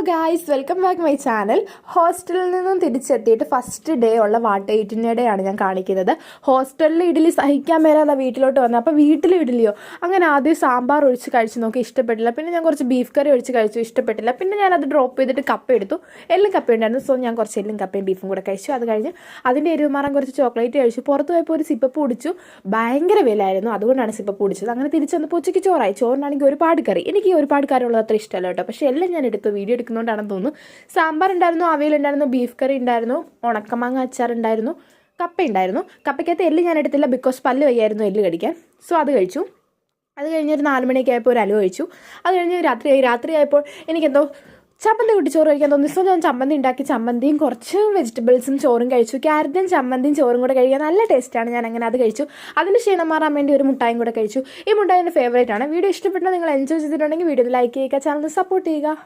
Guys, welcome back my channel. ഹോസ്റ്റലിൽ നിന്നും തിരിച്ചെത്തിയിട്ട് first day ഉള്ള വാട്ടയിറ്റിൻ്റെ ഡേ ആണ് ഞാൻ കാണിക്കുന്നത്. ഹോസ്റ്റലിൽ ഇഡ്ഡലി സഹിക്കാൻ മേലാതെ വീട്ടിലോട്ട് വന്നത്. അപ്പോൾ വീട്ടിലും ഇഡ്ഡലിയോ അങ്ങനെ ആദ്യം സാമ്പാർ ഒഴിച്ച് കഴിച്ച് നോക്കി, ഇഷ്ടപ്പെട്ടില്ല. പിന്നെ ഞാൻ കുറച്ച് ബീഫ് കറി ഒഴിച്ച് കഴിച്ചു, ഇഷ്ടപ്പെട്ടില്ല. പിന്നെ ഞാനത് ഡ്രോപ്പ് ചെയ്തിട്ട് കപ്പ എടുത്തു. എല്ലും കപ്പ ഉണ്ടായിരുന്നു. സോ ഞാൻ കുറച്ച് എല്ലും കപ്പയും ബീഫും കൂടെ കഴിച്ചു. അത് കഴിഞ്ഞ് അതിൻ്റെ എരിവ് മാറാൻ കുറച്ച് ചോക്ലേറ്റ് കഴിച്ചു. പുറത്ത് പോയപ്പോൾ ഒരു സിപ്പപ്പ് കുടിച്ചു. ഭയങ്കര വിലയായിരുന്നു, അതുകൊണ്ടാണ് സിപ്പപ്പ് കുടിച്ചത്. അങ്ങനെ തിരിച്ച് വന്നപ്പോൾ ഉച്ചയ്ക്ക് ചോറായി. ചോറിനാണെങ്കിൽ ഒരുപാട് കറി. എനിക്ക് ഈ ഒരുപാട് കറിയുള്ളത് അത്ര ഇഷ്ടമല്ല കേട്ടോ. പക്ഷേ എല്ലാം ഞാൻ എടുത്തു, വീഡിയോ എടുക്കുന്നതുകൊണ്ടാണെന്ന് തോന്നുന്നു. സാമ്പാർ ഉണ്ടായിരുന്നു, അവിയലുണ്ടായിരുന്നു, ബീഫ് കറി ഉണ്ടായിരുന്നു, ഉണക്കമാങ്ങ അച്ചാർ ഉണ്ടായിരുന്നു, കപ്പ ഉണ്ടായിരുന്നു. കപ്പയ്ക്കകത്ത് എല്ല് ഞാൻ എടുത്തില്ല, ബിക്കോസ് പല്ല് വയ്യായിരുന്നു എല്ല് കടിക്കാൻ. സോ അത് കഴിച്ചു. അത് കഴിഞ്ഞ് ഒരു 4 മണിയൊക്കെ ആയപ്പോൾ ഒരു അലുവ കഴിച്ചു. അത് കഴിഞ്ഞ് രാത്രിയായപ്പോൾ എനിക്കെന്തോ ചമ്മന്തി കൂട്ടി ചോറ് കഴിക്കാൻ തോന്നി. സോ ഞാൻ ചമ്മന്തി ഉണ്ടാക്കി, ചമ്മന്തിയും കുറച്ച് വെജിറ്റബിൾസും ചോറും കഴിച്ചു. ക്യാരറ്റും ചമ്മന്തിയും ചോറും കൂടെ കഴിക്കാൻ നല്ല ടേസ്റ്റാണ്. ഞാൻ അങ്ങനെ അത് കഴിച്ചു. അതിന് ക്ഷീണം മാറാൻ വേണ്ടി ഒരു മുട്ടായും കൂടെ കഴിച്ചു. ഈ മുട്ടായി എൻ്റെ ഫേവറേറ്റ് ആണ്. വീഡിയോ ഇഷ്ടപ്പെട്ടാൽ നിങ്ങൾ എൻജോയ് ചെയ്തിട്ടുണ്ടെങ്കിൽ വീഡിയോ ലൈക്ക് ചെയ്യുക, ചാനൽ സപ്പോർട്ട് ചെയ്യുക.